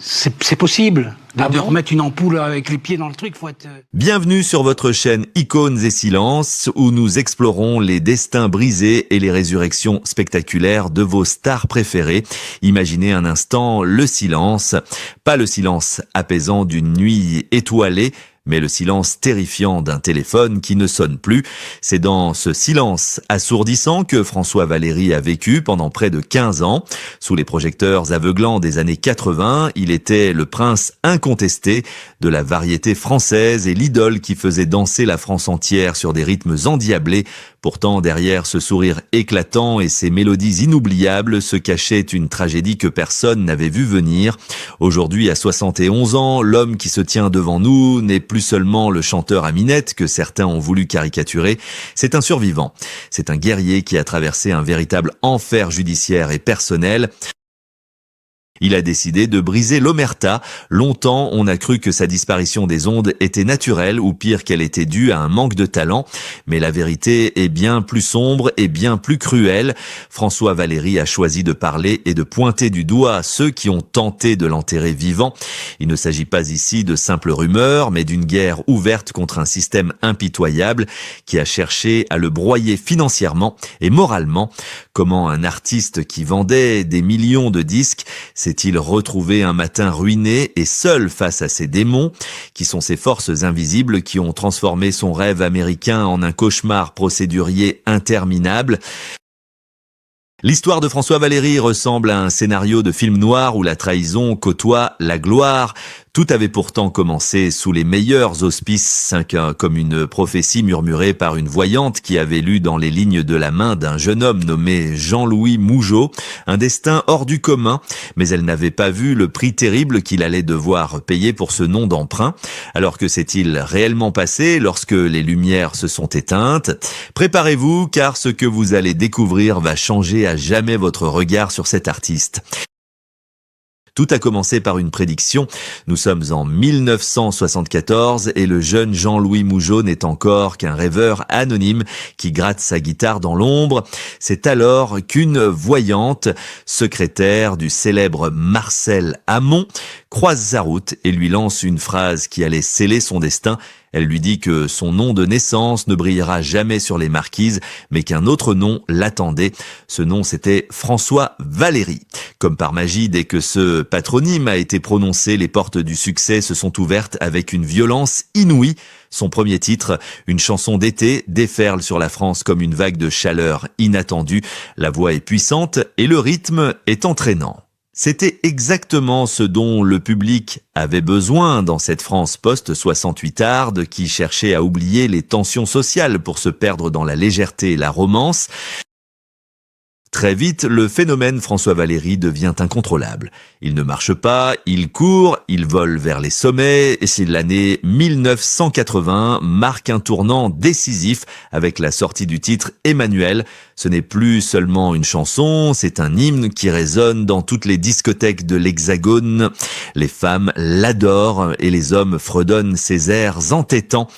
c'est possible de remettre une ampoule avec les pieds dans le truc. Faut être... Bienvenue sur votre chaîne Icônes et Silences, où nous explorons les destins brisés et les résurrections spectaculaires de vos stars préférées. Imaginez un instant le silence, pas le silence apaisant d'une nuit étoilée, mais le silence terrifiant d'un téléphone qui ne sonne plus. C'est dans ce silence assourdissant que François Valéry a vécu pendant près de 15 ans. Sous les projecteurs aveuglants des années 80, il était le prince incontesté de la variété française et l'idole qui faisait danser la France entière sur des rythmes endiablés. Pourtant, derrière ce sourire éclatant et ces mélodies inoubliables se cachait une tragédie que personne n'avait vu venir. Aujourd'hui, à 71 ans, l'homme qui se tient devant nous n'est plus seulement le chanteur à minette que certains ont voulu caricaturer, c'est un survivant. C'est un guerrier qui a traversé un véritable enfer judiciaire et personnel. Il a décidé de briser l'omerta. Longtemps, on a cru que sa disparition des ondes était naturelle ou pire qu'elle était due à un manque de talent. Mais la vérité est bien plus sombre et bien plus cruelle. François Valéry a choisi de parler et de pointer du doigt ceux qui ont tenté de l'enterrer vivant. Il ne s'agit pas ici de simples rumeurs, mais d'une guerre ouverte contre un système impitoyable qui a cherché à le broyer financièrement et moralement. Comment un artiste qui vendait des millions de disques s'est-il retrouvé un matin ruiné et seul face à ses démons, qui sont ces forces invisibles qui ont transformé son rêve américain en un cauchemar procédurier interminable? L'histoire de François Valéry ressemble à un scénario de film noir où la trahison côtoie la gloire. Tout avait pourtant commencé sous les meilleurs auspices, comme une prophétie murmurée par une voyante qui avait lu dans les lignes de la main d'un jeune homme nommé Jean-Louis Mougeot un destin hors du commun, mais elle n'avait pas vu le prix terrible qu'il allait devoir payer pour ce nom d'emprunt. Alors que s'est-il réellement passé lorsque les lumières se sont éteintes? Préparez-vous, car ce que vous allez découvrir va changer à jamais votre regard sur cet artiste. Tout a commencé par une prédiction. Nous sommes en 1974 et le jeune Jean-Louis Mougeot n'est encore qu'un rêveur anonyme qui gratte sa guitare dans l'ombre. C'est alors qu'une voyante, secrétaire du célèbre Marcel Amont, croise sa route et lui lance une phrase qui allait sceller son destin. Elle lui dit que son nom de naissance ne brillera jamais sur les marquises, mais qu'un autre nom l'attendait. Ce nom, c'était François Valéry. Comme par magie, dès que ce patronyme a été prononcé, les portes du succès se sont ouvertes avec une violence inouïe. Son premier titre, une chanson d'été, déferle sur la France comme une vague de chaleur inattendue. La voix est puissante et le rythme est entraînant. C'était exactement ce dont le public avait besoin dans cette France post-68arde qui cherchait à oublier les tensions sociales pour se perdre dans la légèreté et la romance. Très vite, le phénomène François Valéry devient incontrôlable. Il ne marche pas, il court, il vole vers les sommets, et c'est l'année 1980 marque un tournant décisif avec la sortie du titre Emmanuel. Ce n'est plus seulement une chanson, c'est un hymne qui résonne dans toutes les discothèques de l'Hexagone. Les femmes l'adorent et les hommes fredonnent ses airs entêtants.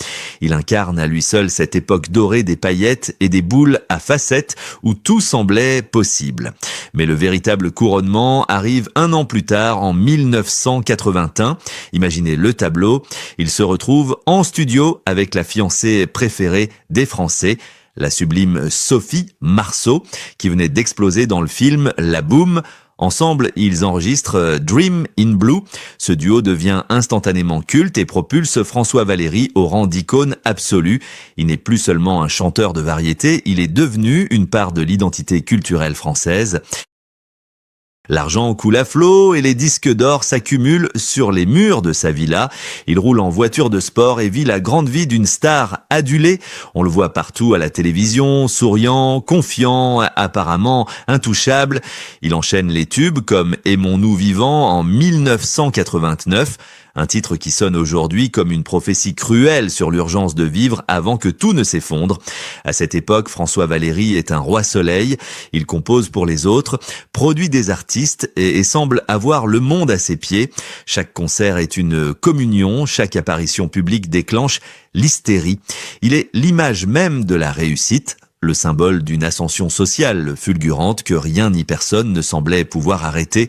Il incarne à lui seul cette époque dorée des paillettes et des boules à facettes où tout semblait possible. Mais le véritable couronnement arrive un an plus tard, en 1981. Imaginez le tableau. Il se retrouve en studio avec la fiancée préférée des Français, la sublime Sophie Marceau, qui venait d'exploser dans le film La Boum. Ensemble, ils enregistrent Dream in Blue. Ce duo devient instantanément culte et propulse François Valéry au rang d'icône absolue. Il n'est plus seulement un chanteur de variété, il est devenu une part de l'identité culturelle française. L'argent coule à flot et les disques d'or s'accumulent sur les murs de sa villa. Il roule en voiture de sport et vit la grande vie d'une star adulée. On le voit partout à la télévision, souriant, confiant, apparemment intouchable. Il enchaîne les tubes comme Aimons-nous vivants en 1989. Un titre qui sonne aujourd'hui comme une prophétie cruelle sur l'urgence de vivre avant que tout ne s'effondre. À cette époque, François Valéry est un roi soleil. Il compose pour les autres, produit des artistes et semble avoir le monde à ses pieds. Chaque concert est une communion, chaque apparition publique déclenche l'hystérie. Il est l'image même de la réussite, le symbole d'une ascension sociale fulgurante que rien ni personne ne semblait pouvoir arrêter.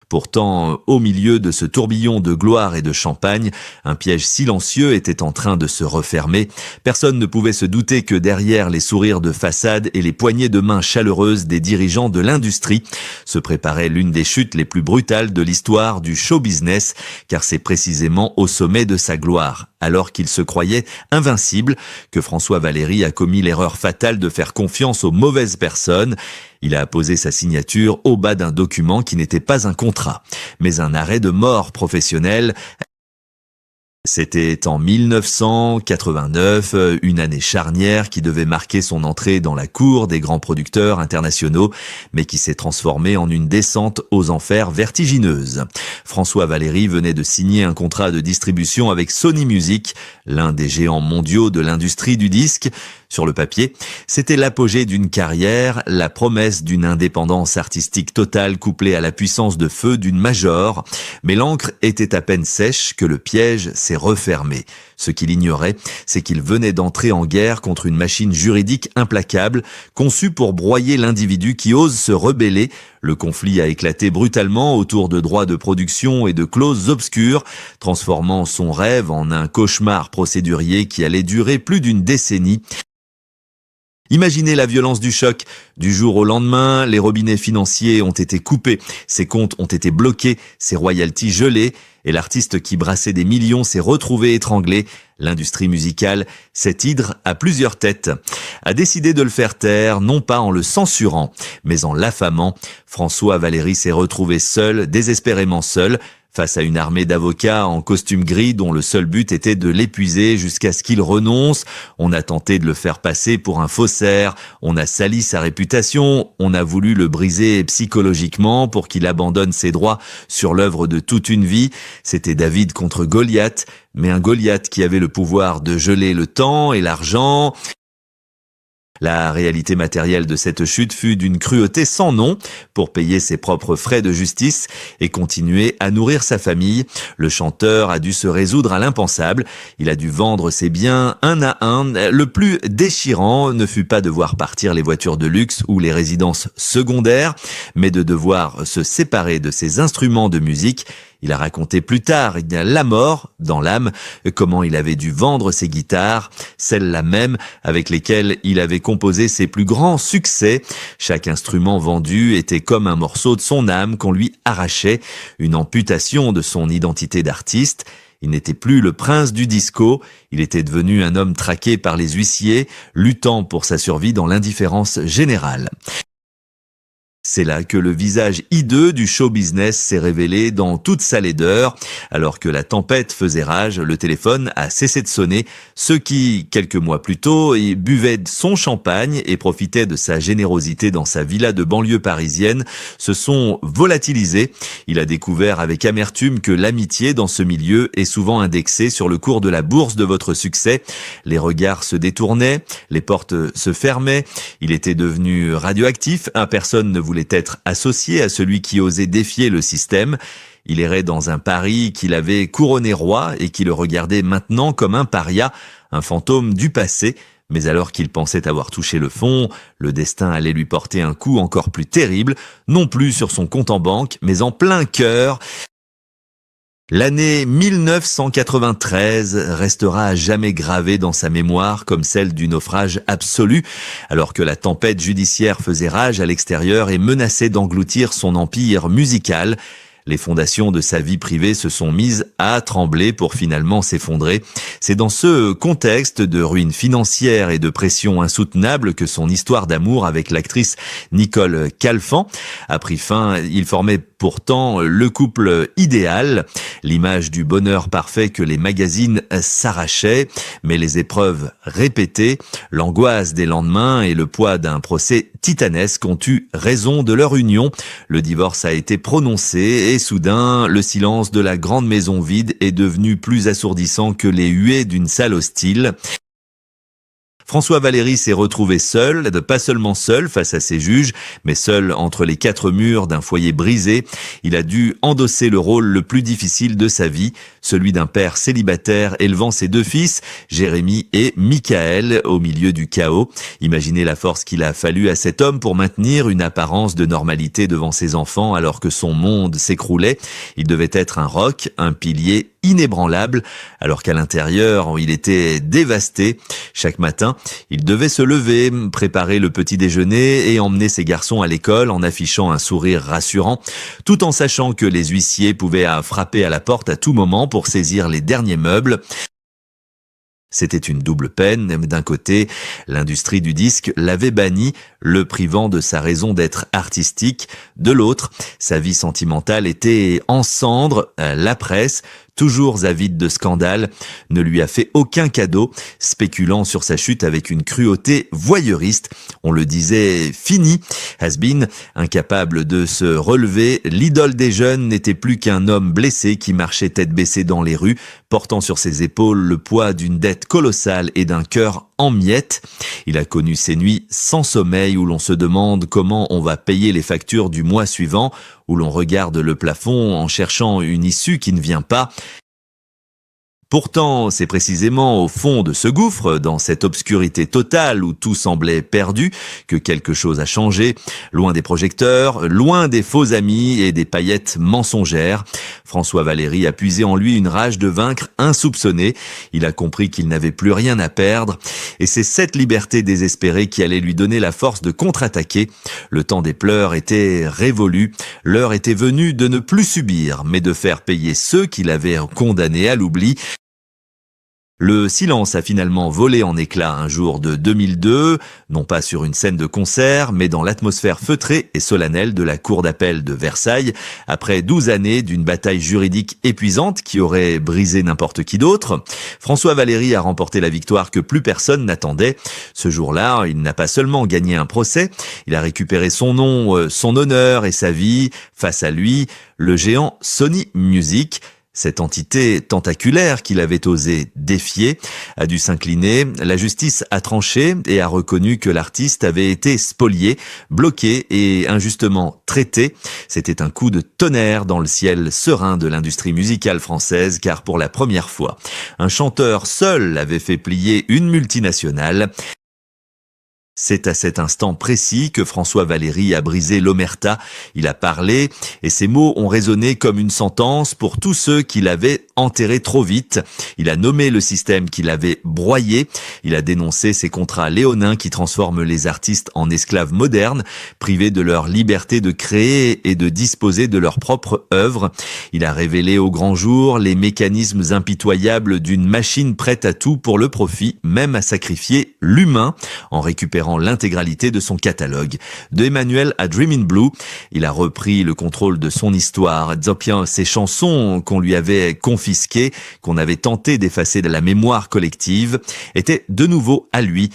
Pourtant, au milieu de ce tourbillon de gloire et de champagne, un piège silencieux était en train de se refermer. Personne ne pouvait se douter que derrière les sourires de façade et les poignées de main chaleureuses des dirigeants de l'industrie se préparait l'une des chutes les plus brutales de l'histoire du show business, car c'est précisément au sommet de sa gloire, alors qu'il se croyait invincible, que François Valéry a commis l'erreur fatale de faire confiance aux mauvaises personnes. Il a apposé sa signature au bas d'un document qui n'était pas un contrat, mais un arrêt de mort professionnel. C'était en 1989, une année charnière qui devait marquer son entrée dans la cour des grands producteurs internationaux, mais qui s'est transformée en une descente aux enfers vertigineuse. François Valéry venait de signer un contrat de distribution avec Sony Music, l'un des géants mondiaux de l'industrie du disque. Sur le papier, c'était l'apogée d'une carrière, la promesse d'une indépendance artistique totale couplée à la puissance de feu d'une major. Mais l'encre était à peine sèche que le piège s'est refermé. Ce qu'il ignorait, c'est qu'il venait d'entrer en guerre contre une machine juridique implacable, conçue pour broyer l'individu qui ose se rebeller. Le conflit a éclaté brutalement autour de droits de production et de clauses obscures, transformant son rêve en un cauchemar procédurier qui allait durer plus d'une décennie. Imaginez la violence du choc. Du jour au lendemain, les robinets financiers ont été coupés, ses comptes ont été bloqués, ses royalties gelées, et l'artiste qui brassait des millions s'est retrouvé étranglé. L'industrie musicale, cette hydre à plusieurs têtes, a décidé de le faire taire, non pas en le censurant, mais en l'affamant. François Valéry s'est retrouvé seul, désespérément seul, face à une armée d'avocats en costume gris dont le seul but était de l'épuiser jusqu'à ce qu'il renonce. On a tenté de le faire passer pour un faussaire, on a sali sa réputation, on a voulu le briser psychologiquement pour qu'il abandonne ses droits sur l'œuvre de toute une vie. C'était David contre Goliath, mais un Goliath qui avait le pouvoir de geler le temps et l'argent. La réalité matérielle de cette chute fut d'une cruauté sans nom. Pour payer ses propres frais de justice et continuer à nourrir sa famille, le chanteur a dû se résoudre à l'impensable. Il a dû vendre ses biens un à un. Le plus déchirant ne fut pas de voir partir les voitures de luxe ou les résidences secondaires, mais de devoir se séparer de ses instruments de musique. Il a raconté plus tard, la mort, dans l'âme, comment il avait dû vendre ses guitares, celles-là même avec lesquelles il avait composé ses plus grands succès. Chaque instrument vendu était comme un morceau de son âme qu'on lui arrachait, une amputation de son identité d'artiste. Il n'était plus le prince du disco, il était devenu un homme traqué par les huissiers, luttant pour sa survie dans l'indifférence générale. C'est là que le visage hideux du show business s'est révélé dans toute sa laideur. Alors que la tempête faisait rage, le téléphone a cessé de sonner. Ceux qui, quelques mois plus tôt, buvaient son champagne et profitaient de sa générosité dans sa villa de banlieue parisienne se sont volatilisés. Il a découvert avec amertume que l'amitié dans ce milieu est souvent indexée sur le cours de la bourse de votre succès. Les regards se détournaient, les portes se fermaient. Il était devenu radioactif, personne ne voulait être associé à celui qui osait défier le système. Il errait dans un Paris qu'il avait couronné roi et qui le regardait maintenant comme un paria, un fantôme du passé. Mais alors qu'il pensait avoir touché le fond, le destin allait lui porter un coup encore plus terrible, non plus sur son compte en banque, mais en plein cœur. L'année 1993 restera à jamais gravée dans sa mémoire comme celle du naufrage absolu, alors que la tempête judiciaire faisait rage à l'extérieur et menaçait d'engloutir son empire musical. Les fondations de sa vie privée se sont mises à trembler pour finalement s'effondrer. C'est dans ce contexte de ruine financière et de pression insoutenable que son histoire d'amour avec l'actrice Nicole Calfan a pris fin. Il formait pourtant le couple idéal, l'image du bonheur parfait que les magazines s'arrachaient, mais les épreuves répétées, l'angoisse des lendemains et le poids d'un procès titanesque ont eu raison de leur union. Le divorce a été prononcé et soudain, le silence de la grande maison vide est devenu plus assourdissant que les huées d'une salle hostile. François Valéry s'est retrouvé seul, pas seulement seul face à ses juges, mais seul entre les quatre murs d'un foyer brisé. Il a dû endosser le rôle le plus difficile de sa vie, celui d'un père célibataire élevant ses deux fils, Jérémy et Michael, au milieu du chaos. Imaginez la force qu'il a fallu à cet homme pour maintenir une apparence de normalité devant ses enfants alors que son monde s'écroulait. Il devait être un roc, un pilier inébranlable, alors qu'à l'intérieur, il était dévasté. Chaque matin, il devait se lever, préparer le petit déjeuner et emmener ses garçons à l'école en affichant un sourire rassurant, tout en sachant que les huissiers pouvaient frapper à la porte à tout moment pour saisir les derniers meubles. C'était une double peine. D'un côté, l'industrie du disque l'avait banni, le privant de sa raison d'être artistique. De l'autre, sa vie sentimentale était en cendres. La presse, toujours avide de scandales, ne lui a fait aucun cadeau, spéculant sur sa chute avec une cruauté voyeuriste. On le disait fini, has-been, incapable de se relever, l'idole des jeunes n'était plus qu'un homme blessé qui marchait tête baissée dans les rues, portant sur ses épaules le poids d'une dette colossale et d'un cœur en miettes. Il a connu ces nuits sans sommeil où l'on se demande comment on va payer les factures du mois suivant, où l'on regarde le plafond en cherchant une issue qui ne vient pas. Pourtant, c'est précisément au fond de ce gouffre, dans cette obscurité totale où tout semblait perdu, que quelque chose a changé. Loin des projecteurs, loin des faux amis et des paillettes mensongères, François Valéry a puisé en lui une rage de vaincre insoupçonnée. Il a compris qu'il n'avait plus rien à perdre. Et c'est cette liberté désespérée qui allait lui donner la force de contre-attaquer. Le temps des pleurs était révolu. L'heure était venue de ne plus subir, mais de faire payer ceux qui l'avaient condamné à l'oubli. Le silence a finalement volé en éclats un jour de 2002, non pas sur une scène de concert, mais dans l'atmosphère feutrée et solennelle de la cour d'appel de Versailles, après 12 années d'une bataille juridique épuisante qui aurait brisé n'importe qui d'autre. François Valéry a remporté la victoire que plus personne n'attendait. Ce jour-là, il n'a pas seulement gagné un procès, il a récupéré son nom, son honneur et sa vie. Face à lui, le géant Sony Music, cette entité tentaculaire qu'il avait osé défier, a dû s'incliner. La justice a tranché et a reconnu que l'artiste avait été spolié, bloqué et injustement traité. C'était un coup de tonnerre dans le ciel serein de l'industrie musicale française, car pour la première fois, un chanteur seul avait fait plier une multinationale. C'est à cet instant précis que François Valéry a brisé l'omerta. Il a parlé et ses mots ont résonné comme une sentence pour tous ceux qui l'avaient enterré trop vite. Il a nommé le système qui l'avait broyé. Il a dénoncé ces contrats léonins qui transforment les artistes en esclaves modernes, privés de leur liberté de créer et de disposer de leur propre œuvre. Il a révélé au grand jour les mécanismes impitoyables d'une machine prête à tout pour le profit, même à sacrifier l'humain en récupérant l'intégralité de son catalogue. De Emmanuel à Dreamin' Blue, il a repris le contrôle de son histoire. Bien, ces chansons qu'on lui avait confisquées, qu'on avait tenté d'effacer de la mémoire collective, étaient de nouveau à lui.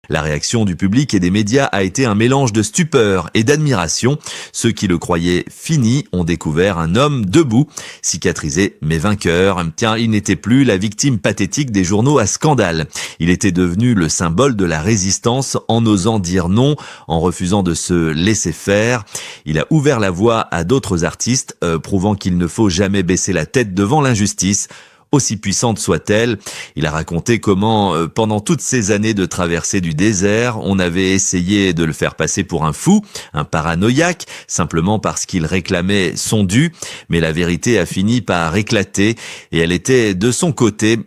La réaction du public et des médias a été un mélange de stupeur et d'admiration. Ceux qui le croyaient fini ont découvert un homme debout, cicatrisé mais vainqueur. Tiens, il n'était plus la victime pathétique des journaux à scandale. Il était devenu le symbole de la résistance en osant dire non, en refusant de se laisser faire. Il a ouvert la voie à d'autres artistes, prouvant qu'il ne faut jamais baisser la tête devant l'injustice. Aussi puissante soit-elle, il a raconté comment, pendant toutes ces années de traversée du désert, on avait essayé de le faire passer pour un fou, un paranoïaque, simplement parce qu'il réclamait son dû, mais la vérité a fini par éclater, et elle était de son côté.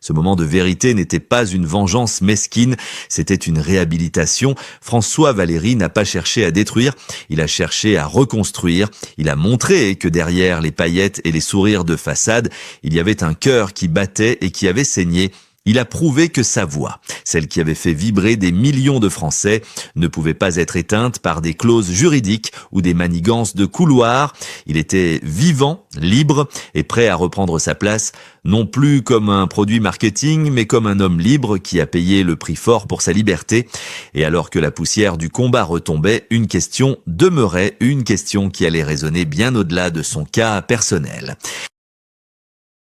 Ce moment de vérité n'était pas une vengeance mesquine, c'était une réhabilitation. François Valéry n'a pas cherché à détruire, il a cherché à reconstruire. Il a montré que derrière les paillettes et les sourires de façade, il y avait un cœur qui battait et qui avait saigné. Il a prouvé que sa voix, celle qui avait fait vibrer des millions de Français, ne pouvait pas être éteinte par des clauses juridiques ou des manigances de couloir. Il était vivant, libre et prêt à reprendre sa place, non plus comme un produit marketing, mais comme un homme libre qui a payé le prix fort pour sa liberté. Et alors que la poussière du combat retombait, une question demeurait, une question qui allait résonner bien au-delà de son cas personnel.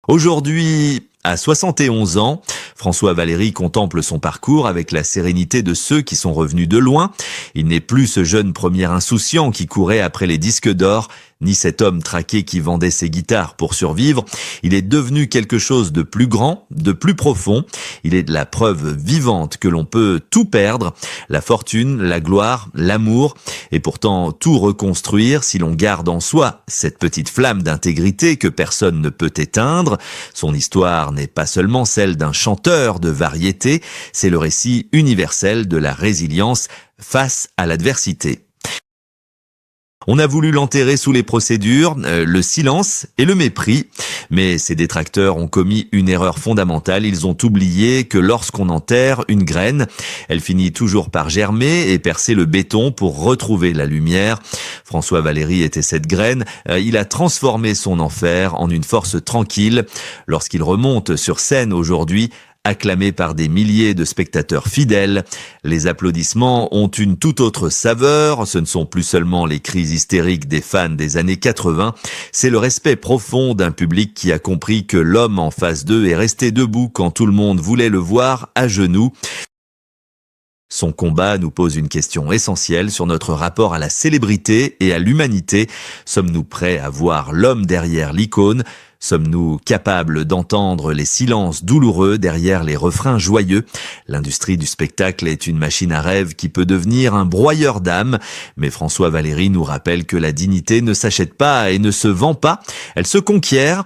Aujourd'hui, À 71 ans, François Valéry contemple son parcours avec la sérénité de ceux qui sont revenus de loin. Il n'est plus ce jeune premier insouciant qui courait après les disques d'or, ni cet homme traqué qui vendait ses guitares pour survivre. Il est devenu quelque chose de plus grand, de plus profond. Il est de la preuve vivante que l'on peut tout perdre, la fortune, la gloire, l'amour, et pourtant tout reconstruire si l'on garde en soi cette petite flamme d'intégrité que personne ne peut éteindre. Son histoire n'est pas seulement celle d'un chanteur de variété, c'est le récit universel de la résilience face à l'adversité. On a voulu l'enterrer sous les procédures, le silence et le mépris. Mais ses détracteurs ont commis une erreur fondamentale. Ils ont oublié que lorsqu'on enterre une graine, elle finit toujours par germer et percer le béton pour retrouver la lumière. François Valéry était cette graine. Il a transformé son enfer en une force tranquille. Lorsqu'il remonte sur scène aujourd'hui, acclamé par des milliers de spectateurs fidèles, les applaudissements ont une toute autre saveur. Ce ne sont plus seulement les cris hystériques des fans des années 80, c'est le respect profond d'un public qui a compris que l'homme en face d'eux est resté debout quand tout le monde voulait le voir à genoux. Son combat nous pose une question essentielle sur notre rapport à la célébrité et à l'humanité. Sommes-nous prêts à voir l'homme derrière l'icône ? Sommes-nous capables d'entendre les silences douloureux derrière les refrains joyeux ? L'industrie du spectacle est une machine à rêve qui peut devenir un broyeur d'âme. Mais François Valéry nous rappelle que la dignité ne s'achète pas et ne se vend pas, elle se conquiert.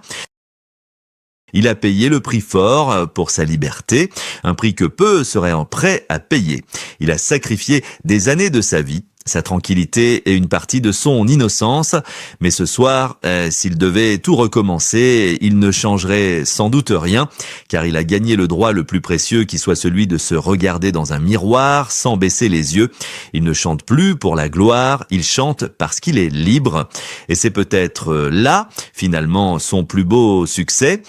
Il a payé le prix fort pour sa liberté, un prix que peu seraient prêts à payer. Il a sacrifié des années de sa vie, sa tranquillité et une partie de son innocence. Mais ce soir, s'il devait tout recommencer, il ne changerait sans doute rien, car il a gagné le droit le plus précieux qui soit celui de se regarder dans un miroir sans baisser les yeux. Il ne chante plus pour la gloire, il chante parce qu'il est libre. Et c'est peut-être là, finalement, son plus beau succès.